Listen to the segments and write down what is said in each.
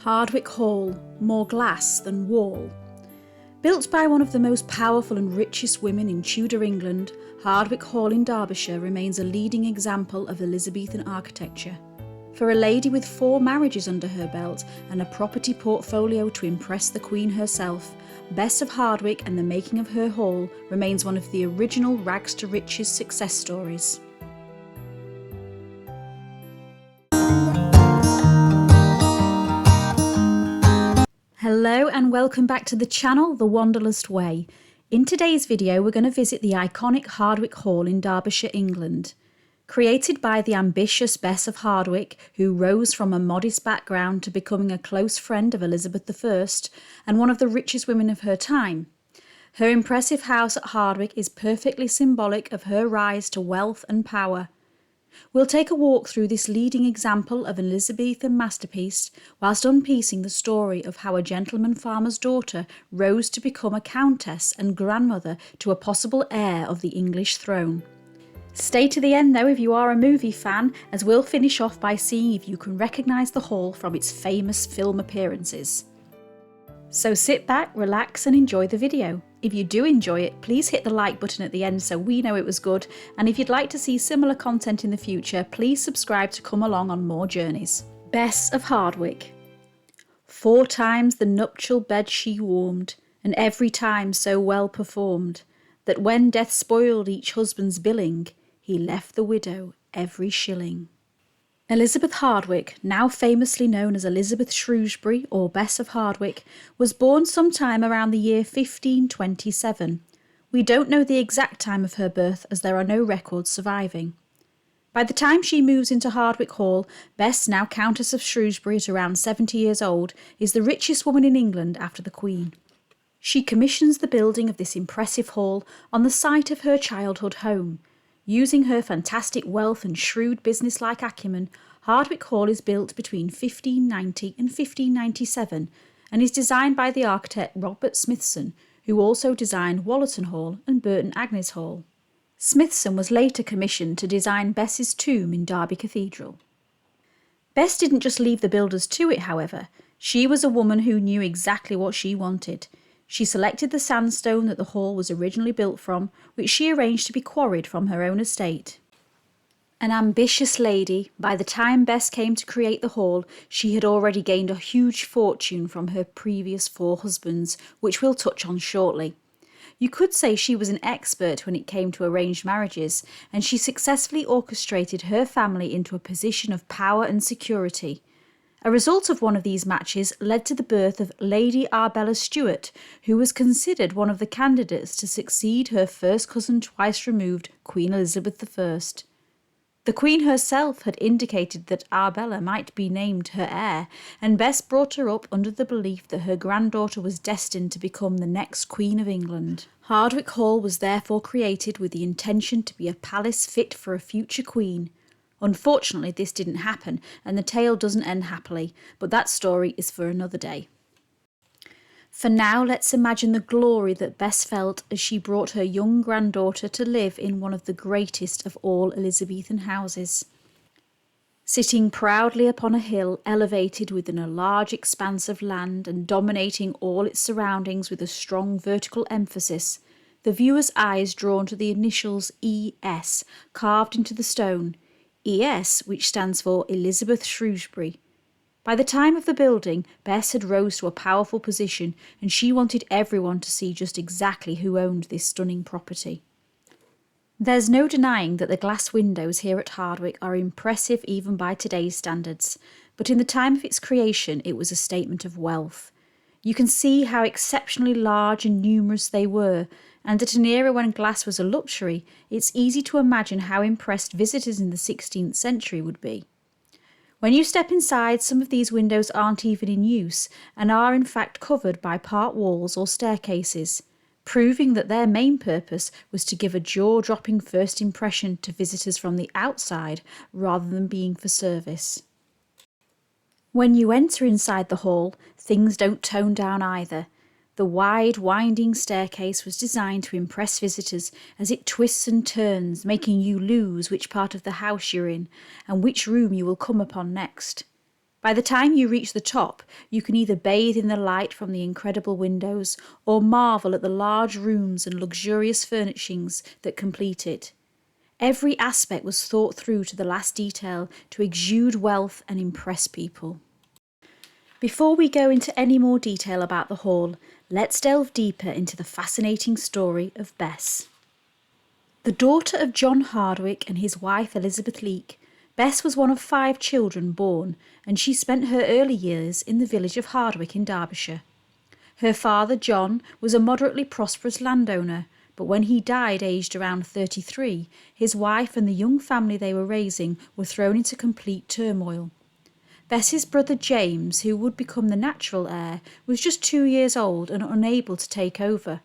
Hardwick Hall, more glass than wall. Built by one of the most powerful and richest women in Tudor England, Hardwick Hall in Derbyshire remains a leading example of Elizabethan architecture. For a lady with 4 marriages under her belt and a property portfolio to impress the Queen herself, Bess of Hardwick and the making of her hall remains one of the original rags to riches success stories. Hello and welcome back to the channel, The Wanderlust Way. In today's video we're going to visit the iconic Hardwick Hall in Derbyshire, England. Created by the ambitious Bess of Hardwick, who rose from a modest background to becoming a close friend of Elizabeth I and one of the richest women of her time. Her impressive house at Hardwick is perfectly symbolic of her rise to wealth and power. We'll take a walk through this leading example of an Elizabethan masterpiece whilst unpiecing the story of how a gentleman farmer's daughter rose to become a countess and grandmother to a possible heir of the English throne. Stay to the end though if you are a movie fan, as we'll finish off by seeing if you can recognise the hall from its famous film appearances. So sit back, relax and enjoy the video. If you do enjoy it, please hit the like button at the end so we know it was good, and if you'd like to see similar content in the future, please subscribe to come along on more journeys. Bess of Hardwick. 4 times the nuptial bed she warmed, and every time so well performed, that when death spoiled each husband's billing, he left the widow every shilling. Elizabeth Hardwick, now famously known as Elizabeth Shrewsbury or Bess of Hardwick, was born sometime around the year 1527. We don't know the exact time of her birth as there are no records surviving. By the time she moves into Hardwick Hall, Bess, now Countess of Shrewsbury at around 70 years old, is the richest woman in England after the Queen. She commissions the building of this impressive hall on the site of her childhood home. Using her fantastic wealth and shrewd business-like acumen, Hardwick Hall is built between 1590 and 1597 and is designed by the architect Robert Smithson, who also designed Wollerton Hall and Burton Agnes Hall. Smithson was later commissioned to design Bess's tomb in Derby Cathedral. Bess didn't just leave the builders to it, however. She was a woman who knew exactly what she wanted. She selected the sandstone that the hall was originally built from, which she arranged to be quarried from her own estate. An ambitious lady, by the time Bess came to create the hall, she had already gained a huge fortune from her previous 4 husbands, which we'll touch on shortly. You could say she was an expert when it came to arranged marriages, and she successfully orchestrated her family into a position of power and security. A result of one of these matches led to the birth of Lady Arbella Stuart, who was considered one of the candidates to succeed her first cousin twice removed, Queen Elizabeth I. The Queen herself had indicated that Arbella might be named her heir, and Bess brought her up under the belief that her granddaughter was destined to become the next Queen of England. Hardwick Hall was therefore created with the intention to be a palace fit for a future queen. Unfortunately, this didn't happen, and the tale doesn't end happily, but that story is for another day. For now, let's imagine the glory that Bess felt as she brought her young granddaughter to live in one of the greatest of all Elizabethan houses. Sitting proudly upon a hill elevated within a large expanse of land and dominating all its surroundings with a strong vertical emphasis, the viewer's eyes drawn to the initials E.S. carved into the stone, ES, which stands for Elizabeth Shrewsbury. By the time of the building, Bess had rose to a powerful position, and she wanted everyone to see just exactly who owned this stunning property. There's no denying that the glass windows here at Hardwick are impressive even by today's standards, but in the time of its creation it was a statement of wealth. You can see how exceptionally large and numerous they were, and at an era when glass was a luxury, it's easy to imagine how impressed visitors in the 16th century would be. When you step inside, some of these windows aren't even in use and are in fact covered by part walls or staircases, proving that their main purpose was to give a jaw-dropping first impression to visitors from the outside rather than being for service. When you enter inside the hall, things don't tone down either. The wide, winding staircase was designed to impress visitors as it twists and turns, making you lose which part of the house you're in and which room you will come upon next. By the time you reach the top, you can either bathe in the light from the incredible windows or marvel at the large rooms and luxurious furnishings that complete it. Every aspect was thought through to the last detail to exude wealth and impress people. Before we go into any more detail about the hall, let's delve deeper into the fascinating story of Bess. The daughter of John Hardwick and his wife Elizabeth Leake, Bess was one of 5 children born, and she spent her early years in the village of Hardwick in Derbyshire. Her father, John, was a moderately prosperous landowner, but when he died aged around 33, his wife and the young family they were raising were thrown into complete turmoil. Bess's brother James, who would become the natural heir, was just 2 years old and unable to take over.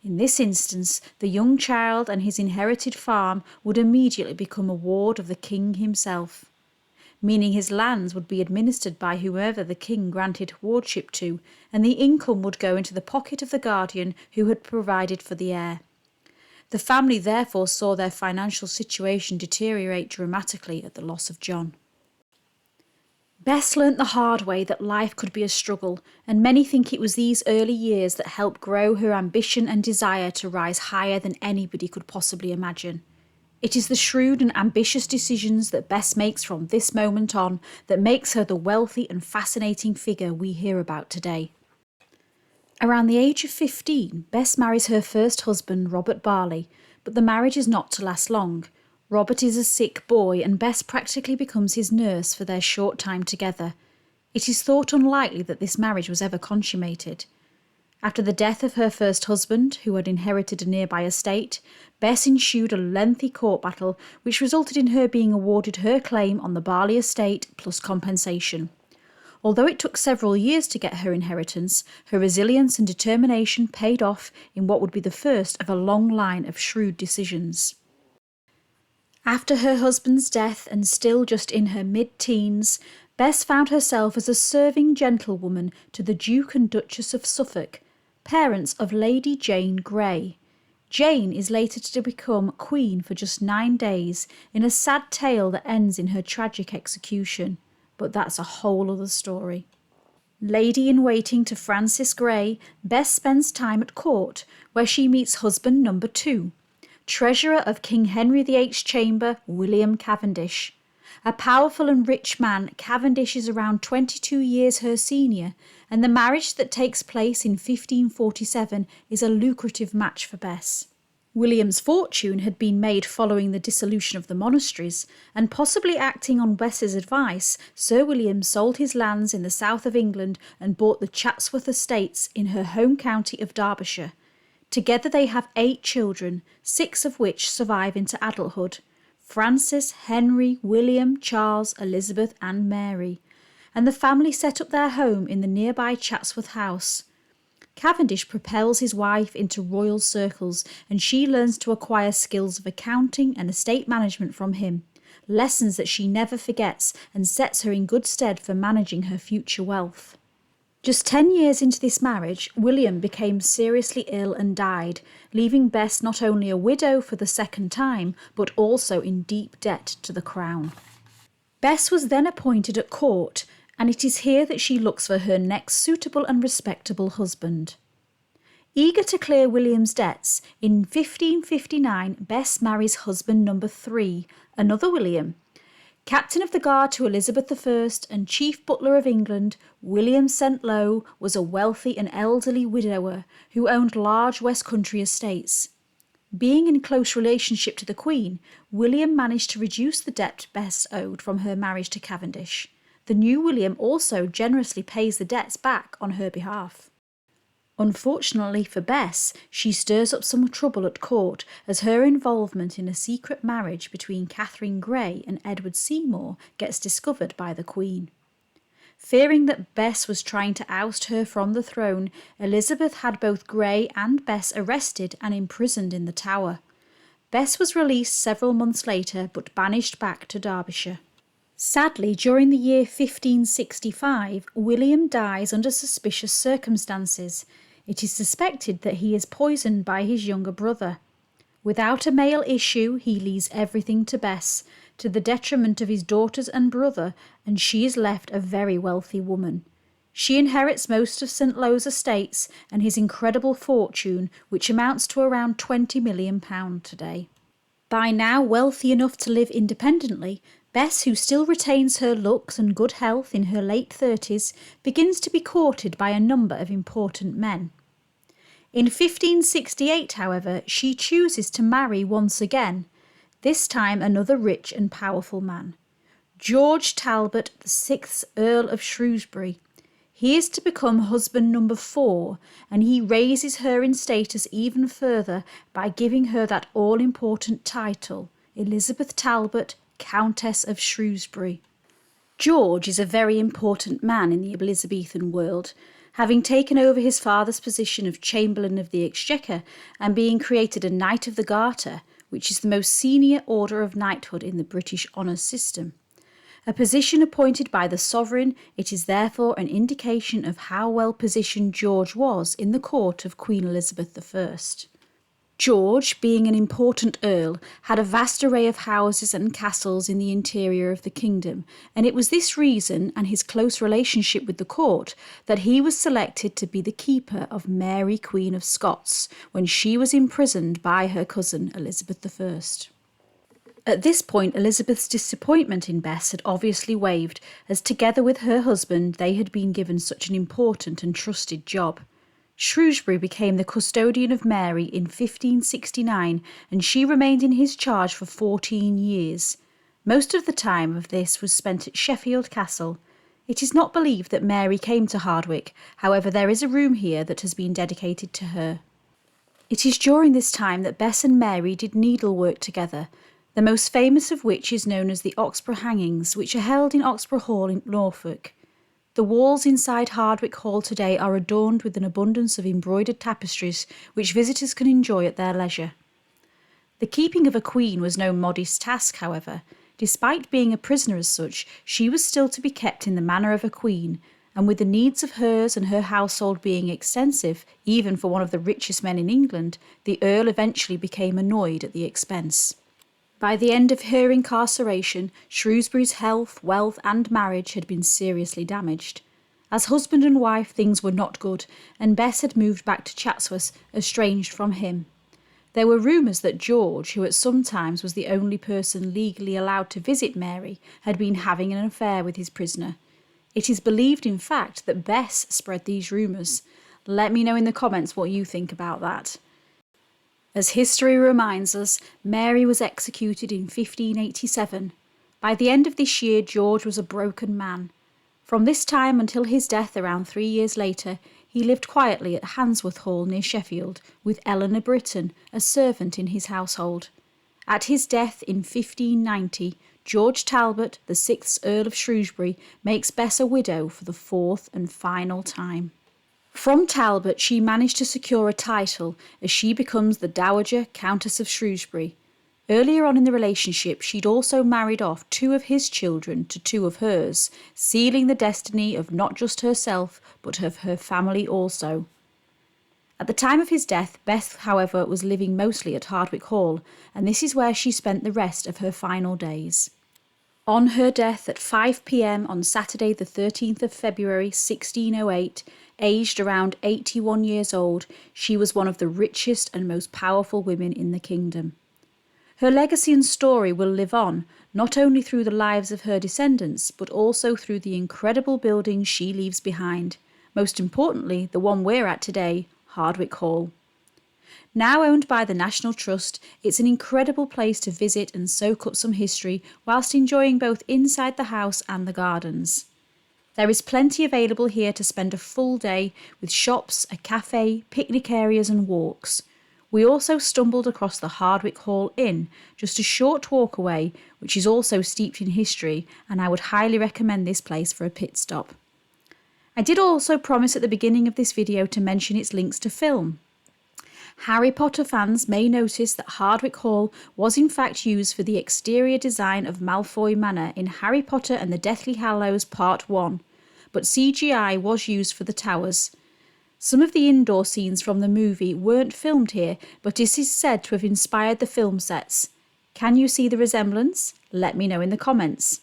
In this instance, the young child and his inherited farm would immediately become a ward of the king himself, meaning his lands would be administered by whoever the king granted wardship to, and the income would go into the pocket of the guardian who had provided for the heir. The family therefore saw their financial situation deteriorate dramatically at the loss of John. Bess learnt the hard way that life could be a struggle, and many think it was these early years that helped grow her ambition and desire to rise higher than anybody could possibly imagine. It is the shrewd and ambitious decisions that Bess makes from this moment on that makes her the wealthy and fascinating figure we hear about today. Around the age of 15, Bess marries her first husband, Robert Barley, but the marriage is not to last long. Robert is a sick boy and Bess practically becomes his nurse for their short time together. It is thought unlikely that this marriage was ever consummated. After the death of her first husband, who had inherited a nearby estate, Bess ensued a lengthy court battle which resulted in her being awarded her claim on the Barley estate plus compensation. Although it took several years to get her inheritance, her resilience and determination paid off in what would be the first of a long line of shrewd decisions. After her husband's death and still just in her mid-teens, Bess found herself as a serving gentlewoman to the Duke and Duchess of Suffolk, parents of Lady Jane Grey. Jane is later to become queen for just 9 days in a sad tale that ends in her tragic execution, but that's a whole other story. Lady-in-waiting to Francis Grey, Bess spends time at court, where she meets husband number 2, Treasurer of King Henry VIII's chamber, William Cavendish. A powerful and rich man, Cavendish is around 22 years her senior, and the marriage that takes place in 1547 is a lucrative match for Bess. William's fortune had been made following the dissolution of the monasteries, and possibly acting on Bess's advice, Sir William sold his lands in the south of England and bought the Chatsworth estates in her home county of Derbyshire. Together they have 8 children, 6 of which survive into adulthood: Francis, Henry, William, Charles, Elizabeth and Mary. And the family set up their home in the nearby Chatsworth House. Cavendish propels his wife into royal circles, and she learns to acquire skills of accounting and estate management from him, lessons that she never forgets and sets her in good stead for managing her future wealth. Just 10 years into this marriage, William became seriously ill and died, leaving Bess not only a widow for the second time, but also in deep debt to the crown. Bess was then appointed at court, and it is here that she looks for her next suitable and respectable husband. Eager to clear William's debts, in 1559 Bess marries husband number 3, another William. Captain of the Guard to Elizabeth I and Chief Butler of England, William St. Lo was a wealthy and elderly widower who owned large West Country estates. Being in close relationship to the Queen, William managed to reduce the debt Bess owed from her marriage to Cavendish. The new William also generously pays the debts back on her behalf. Unfortunately for Bess, she stirs up some trouble at court as her involvement in a secret marriage between Catherine Grey and Edward Seymour gets discovered by the Queen. Fearing that Bess was trying to oust her from the throne, Elizabeth had both Grey and Bess arrested and imprisoned in the Tower. Bess was released several months later but banished back to Derbyshire. Sadly, during the year 1565, William dies under suspicious circumstances. It is suspected that he is poisoned by his younger brother. Without a male issue, he leaves everything to Bess, to the detriment of his daughters and brother, and she is left a very wealthy woman. She inherits most of St. Lo's estates and his incredible fortune, which amounts to around £20 million today. By now wealthy enough to live independently, Bess, who still retains her looks and good health in her late 30s, begins to be courted by a number of important men. In 1568, however, she chooses to marry once again, this time another rich and powerful man, George Talbot, the 6th Earl of Shrewsbury. He is to become husband number 4, and he raises her in status even further by giving her that all-important title, Elizabeth Talbot, Countess of Shrewsbury. George is a very important man in the Elizabethan world, having taken over his father's position of Chamberlain of the Exchequer and being created a Knight of the Garter, which is the most senior order of knighthood in the British honours system. A position appointed by the sovereign, it is therefore an indication of how well positioned George was in the court of Queen Elizabeth I. George, being an important earl, had a vast array of houses and castles in the interior of the kingdom, and it was this reason and his close relationship with the court that he was selected to be the keeper of Mary, Queen of Scots, when she was imprisoned by her cousin Elizabeth I. At this point, Elizabeth's disappointment in Bess had obviously waived, as together with her husband they had been given such an important and trusted job. Shrewsbury became the custodian of Mary in 1569, and she remained in his charge for 14 years. Most of the time of this was spent at Sheffield Castle. It is not believed that Mary came to Hardwick, however there is a room here that has been dedicated to her. It is during this time that Bess and Mary did needlework together, the most famous of which is known as the Oxburgh Hangings, which are held in Oxburgh Hall in Norfolk. The walls inside Hardwick Hall today are adorned with an abundance of embroidered tapestries, which visitors can enjoy at their leisure. The keeping of a queen was no modest task, however. Despite being a prisoner as such, she was still to be kept in the manner of a queen, and with the needs of hers and her household being extensive, even for one of the richest men in England, the Earl eventually became annoyed at the expense. By the end of her incarceration, Shrewsbury's health, wealth and marriage had been seriously damaged. As husband and wife, things were not good, and Bess had moved back to Chatsworth, estranged from him. There were rumours that George, who at some times was the only person legally allowed to visit Mary, had been having an affair with his prisoner. It is believed, in fact, that Bess spread these rumours. Let me know in the comments what you think about that. As history reminds us, Mary was executed in 1587. By the end of this year, George was a broken man. From this time until his death around 3 years later, he lived quietly at Handsworth Hall near Sheffield, with Eleanor Britton, a servant in his household. At his death in 1590, George Talbot, the 6th Earl of Shrewsbury, makes Bess a widow for the 4th and final time. From Talbot, she managed to secure a title as she becomes the Dowager Countess of Shrewsbury. Earlier on in the relationship, she'd also married off 2 of his children to 2 of hers, sealing the destiny of not just herself, but of her family also. At the time of his death, Bess, however, was living mostly at Hardwick Hall, and this is where she spent the rest of her final days. On her death at 5 p.m. on Saturday the 13th of February 1608, aged around 81 years old, she was one of the richest and most powerful women in the kingdom. Her legacy and story will live on, not only through the lives of her descendants, but also through the incredible buildings she leaves behind, most importantly the one we're at today, Hardwick Hall. Now owned by the National Trust, it's an incredible place to visit and soak up some history whilst enjoying both inside the house and the gardens. There is plenty available here to spend a full day with shops, a cafe, picnic areas and walks. We also stumbled across the Hardwick Hall Inn, just a short walk away, which is also steeped in history, and I would highly recommend this place for a pit stop. I did also promise at the beginning of this video to mention its links to film. Harry Potter fans may notice that Hardwick Hall was in fact used for the exterior design of Malfoy Manor in Harry Potter and the Deathly Hallows Part 1, but CGI was used for the towers. Some of the indoor scenes from the movie weren't filmed here, but this is said to have inspired the film sets. Can you see the resemblance? Let me know in the comments.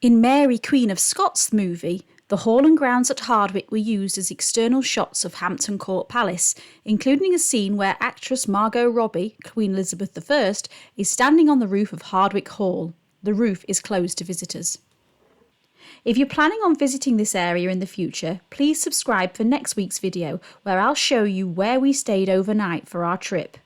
In Mary Queen of Scots movie, the hall and grounds at Hardwick were used as external shots of Hampton Court Palace, including a scene where actress Margot Robbie, Queen Elizabeth I, is standing on the roof of Hardwick Hall. The roof is closed to visitors. If you're planning on visiting this area in the future, please subscribe for next week's video where I'll show you where we stayed overnight for our trip.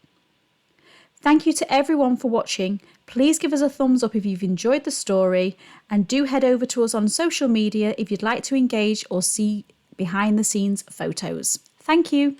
Thank you to everyone for watching. Please give us a thumbs up if you've enjoyed the story, and do head over to us on social media if you'd like to engage or see behind the scenes photos. Thank you.